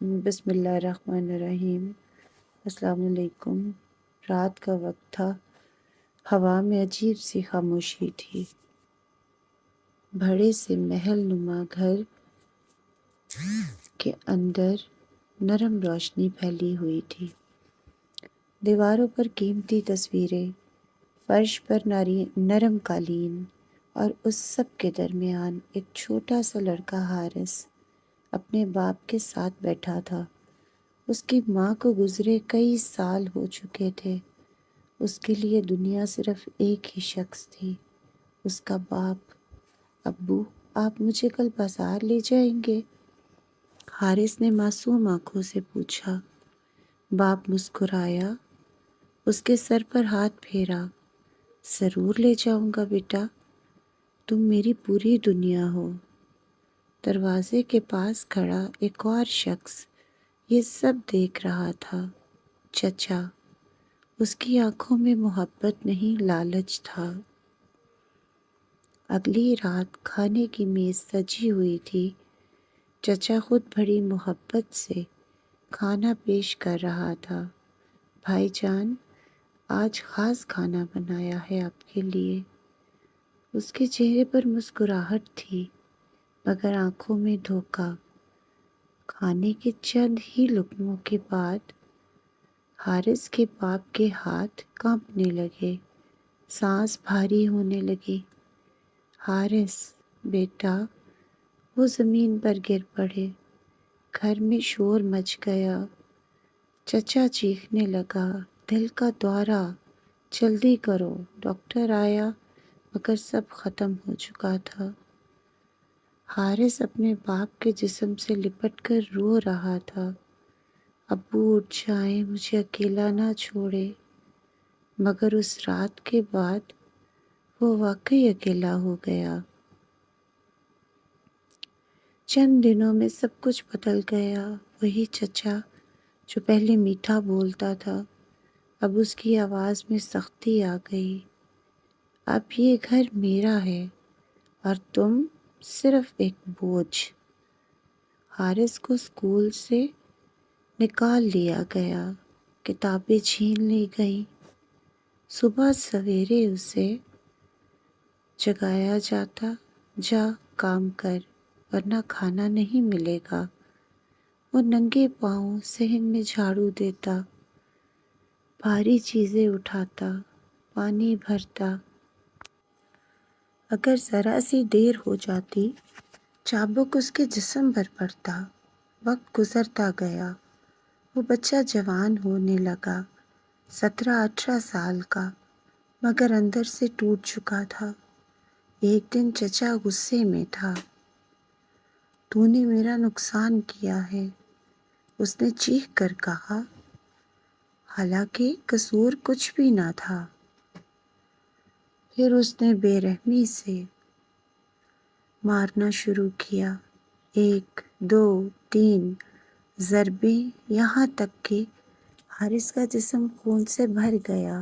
بسم اللہ الرحمن الرحیم۔ السلام علیکم۔ رات کا وقت تھا، ہوا میں عجیب سی خاموشی تھی۔ بڑے سے محل نما گھر کے اندر نرم روشنی پھیلی ہوئی تھی۔ دیواروں پر قیمتی تصویریں، فرش پر نرم قالین، اور اس سب کے درمیان ایک چھوٹا سا لڑکا حارث اپنے باپ کے ساتھ بیٹھا تھا۔ اس کی ماں کو گزرے کئی سال ہو چکے تھے۔ اس کے لیے دنیا صرف ایک ہی شخص تھی، اس کا باپ۔ ابو، آپ مجھے کل بازار لے جائیں گے؟ حارث نے معصوم آنکھوں سے پوچھا۔ باپ مسکرایا، اس کے سر پر ہاتھ پھیرا۔ ضرور لے جاؤں گا بیٹا، تم میری پوری دنیا ہو۔ دروازے کے پاس کھڑا ایک اور شخص یہ سب دیکھ رہا تھا، چچا۔ اس کی آنکھوں میں محبت نہیں، لالچ تھا۔ اگلی رات کھانے کی میز سجی ہوئی تھی۔ چچا خود بڑی محبت سے کھانا پیش کر رہا تھا۔ بھائی جان، آج خاص کھانا بنایا ہے آپ کے لیے۔ اس کے چہرے پر مسکراہٹ تھی، مگر آنکھوں میں دھوکہ۔ کھانے کے چند ہی لقموں کے بعد حارث کے باپ کے ہاتھ کانپنے لگے، سانس بھاری ہونے لگی۔ حارث بیٹا، وہ زمین پر گر پڑے۔ گھر میں شور مچ گیا۔ چچا چیخنے لگا، دل کا دورہ، جلدی کرو۔ ڈاکٹر آیا مگر سب ختم ہو چکا تھا۔ حارث اپنے باپ کے جسم سے لپٹ کر رو رہا تھا۔ ابو اٹھ جائیں، مجھے اکیلا نہ چھوڑیں۔ مگر اس رات کے بعد وہ واقعی اکیلا ہو گیا۔ چند دنوں میں سب کچھ بدل گیا۔ وہی چچا جو پہلے میٹھا بولتا تھا، اب اس کی آواز میں سختی آ گئی۔ اب یہ گھر میرا ہے اور تم صرف ایک بوجھ۔ حارث کو اسکول سے نکال لیا گیا، کتابیں چھین لی گئیں۔ صبح سویرے اسے جگایا جاتا، جا کام کر ورنہ کھانا نہیں ملے گا۔ وہ ننگے پاؤں صحن میں جھاڑو دیتا، بھاری چیزیں اٹھاتا، پانی بھرتا۔ اگر ذرا سی دیر ہو جاتی، چابک اس کے جسم پر پڑتا۔ وقت گزرتا گیا، وہ بچہ جوان ہونے لگا، 17-18 سال کا، مگر اندر سے ٹوٹ چکا تھا۔ ایک دن چچا غصے میں تھا۔ تو نے میرا نقصان کیا ہے، اس نے چیخ کر کہا، حالانکہ قصور کچھ بھی نہ تھا۔ پھر اس نے بے رحمی سے مارنا شروع کیا، 1 2 3 ضربیں، یہاں تک کہ حارث کا جسم خون سے بھر گیا۔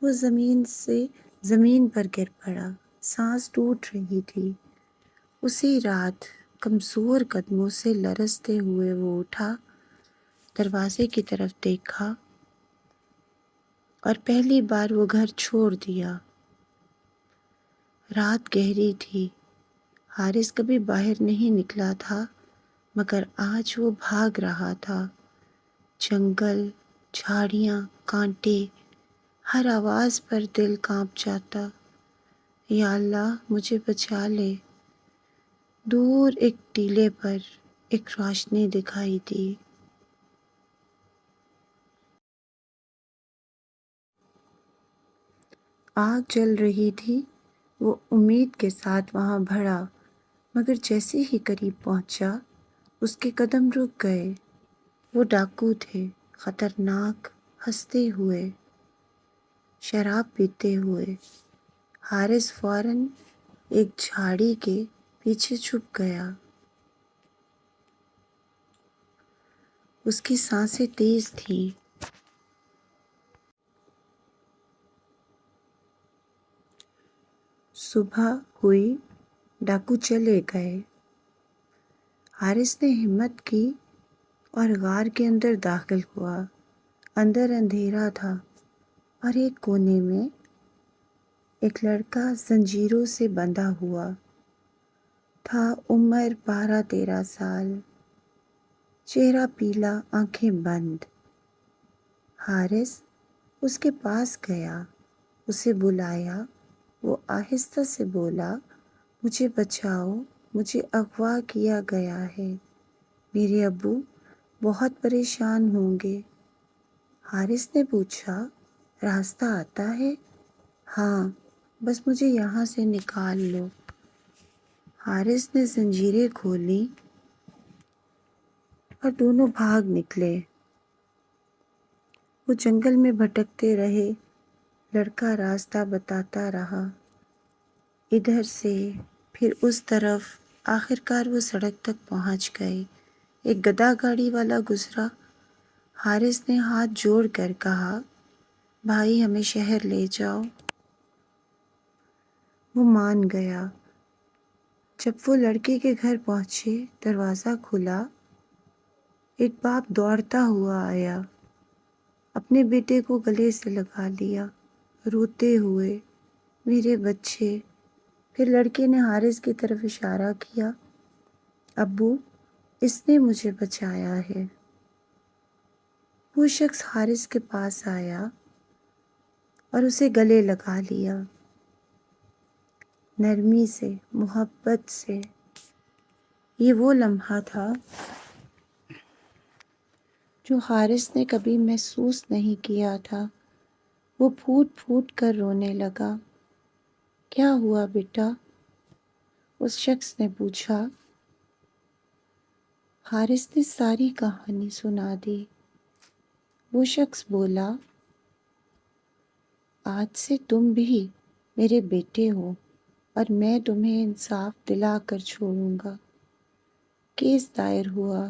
وہ زمین پر گر پڑا، سانس ٹوٹ رہی تھی۔ اسی رات کمزور قدموں سے لرزتے ہوئے وہ اٹھا، دروازے کی طرف دیکھا اور پہلی بار وہ گھر چھوڑ دیا۔ رات گہری تھی، حارث کبھی باہر نہیں نکلا تھا، مگر آج وہ بھاگ رہا تھا۔ جنگل، جھاڑیاں، کانٹے، ہر آواز پر دل کانپ جاتا۔ یا اللہ مجھے بچا لے۔ دور ایک ٹیلے پر ایک روشنی دکھائی دی۔ آگ جل رہی تھی۔ وہ امید کے ساتھ وہاں بڑھا، مگر جیسے ہی قریب پہنچا، اس کے قدم رک گئے۔ وہ ڈاکو تھے، خطرناک، ہنستے ہوئے، شراب پیتے ہوئے۔ حارث فوراً ایک جھاڑی کے پیچھے چھپ گیا۔ اس کی سانسیں تیز تھیں۔ صبح ہوئی، ڈاکو چلے گئے۔ حارث نے ہمت کی اور غار کے اندر داخل ہوا۔ اندر اندھیرا تھا اور ایک کونے میں ایک لڑکا زنجیروں سے بندھا ہوا تھا۔ عمر 12-13 سال، چہرہ پیلا، آنکھیں بند۔ حارث اس کے پاس گیا، اسے بلایا۔ وہ آہستہ سے بولا، مجھے بچاؤ، مجھے اغوا کیا گیا ہے، میرے ابو بہت پریشان ہوں گے۔ حارث نے پوچھا، راستہ آتا ہے؟ ہاں، بس مجھے یہاں سے نکال لو۔ حارث نے زنجیریں کھولیں اور دونوں بھاگ نکلے۔ وہ جنگل میں بھٹکتے رہے، لڑکا راستہ بتاتا رہا، ادھر سے پھر اس طرف۔ آخرکار وہ سڑک تک پہنچ گئے۔ ایک گدھا گاڑی والا گزرا۔ حارث نے ہاتھ جوڑ کر کہا، بھائی ہمیں شہر لے جاؤ۔ وہ مان گیا۔ جب وہ لڑکے کے گھر پہنچے، دروازہ کھلا۔ ایک باپ دوڑتا ہوا آیا، اپنے بیٹے کو گلے سے لگا لیا، روتے ہوئے، میرے بچے۔ پھر لڑکے نے حارث کی طرف اشارہ کیا، ابو، اس نے مجھے بچایا ہے۔ وہ شخص حارث کے پاس آیا اور اسے گلے لگا لیا، نرمی سے، محبت سے۔ یہ وہ لمحہ تھا جو حارث نے کبھی محسوس نہیں کیا تھا۔ وہ پھوٹ پھوٹ کر رونے لگا۔ کیا ہوا بیٹا؟ اس شخص نے پوچھا۔ حارث نے ساری کہانی سنا دی۔ وہ شخص بولا، آج سے تم بھی میرے بیٹے ہو اور میں تمہیں انصاف دلا کر چھوڑوں گا۔ کیس دائر ہوا،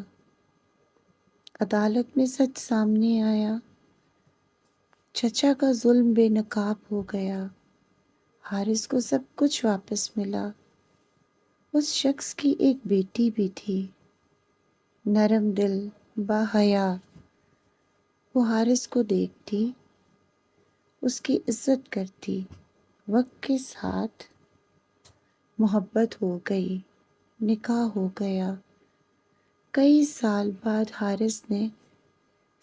عدالت میں سچ سامنے آیا، چچا کا ظلم بے نقاب ہو گیا، حارث کو سب کچھ واپس ملا۔ اس شخص کی ایک بیٹی بھی تھی، نرم دل، باحیا۔ وہ حارث کو دیکھتی، اس کی عزت کرتی۔ وقت کے ساتھ محبت ہو گئی، نکاح ہو گیا۔ کئی سال بعد حارث نے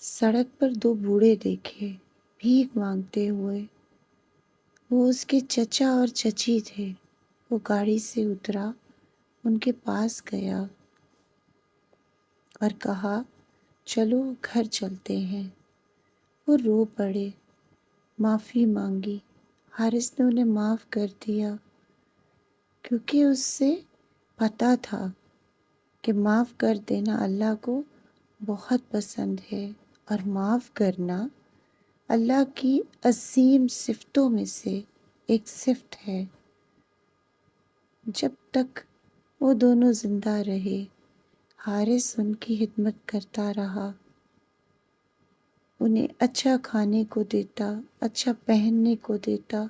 سڑک پر دو بوڑھے دیکھے، بھیک مانگتے ہوئے۔ وہ اس کے چچا اور چچی تھے۔ وہ گاڑی سے اترا، ان کے پاس گیا اور کہا، چلو گھر چلتے ہیں۔ وہ رو پڑے، معافی مانگی۔ حارث نے انہیں معاف کر دیا، کیونکہ اس سے پتہ تھا کہ معاف کر دینا اللہ کو بہت پسند ہے، اور معاف کرنا اللہ کی عظیم صفتوں میں سے ایک صفت ہے۔ جب تک وہ دونوں زندہ رہے، حارث ان کی خدمت کرتا رہا، انہیں اچھا کھانے کو دیتا، اچھا پہننے کو دیتا۔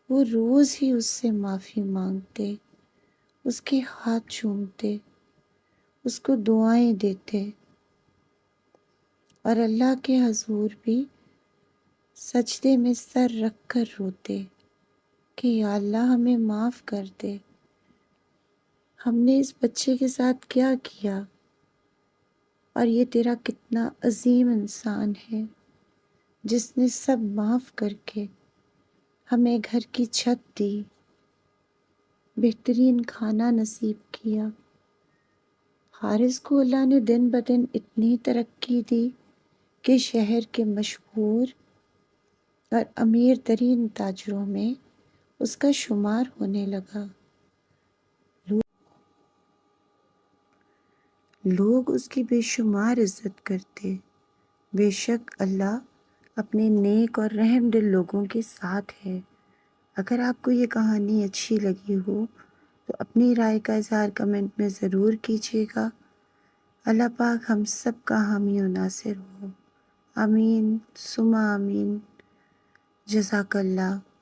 وہ روز ہی اس سے معافی مانگتے، اس کے ہاتھ چومتے، اس کو دعائیں دیتے، اور اللہ کے حضور بھی سجدے میں سر رکھ کر روتے کہ یا اللہ ہمیں معاف کر دے، ہم نے اس بچے کے ساتھ کیا کیا، اور یہ تیرا کتنا عظیم انسان ہے جس نے سب معاف کر کے ہمیں گھر کی چھت دی، بہترین کھانا نصیب کیا۔ حارث کو اللہ نے دن بدن اتنی ترقی دی کہ شہر کے مشہور اور امیر ترین تاجروں میں اس کا شمار ہونے لگا۔ لوگ اس کی بے شمار عزت کرتے۔ بے شک اللہ اپنے نیک اور رحم دل لوگوں کے ساتھ ہے۔ اگر آپ کو یہ کہانی اچھی لگی ہو تو اپنی رائے کا اظہار کمنٹ میں ضرور کیجیے گا۔ اللہ پاک ہم سب کا حامی و ناصر ہو، آمین ثم آمین۔ جزاک اللہ۔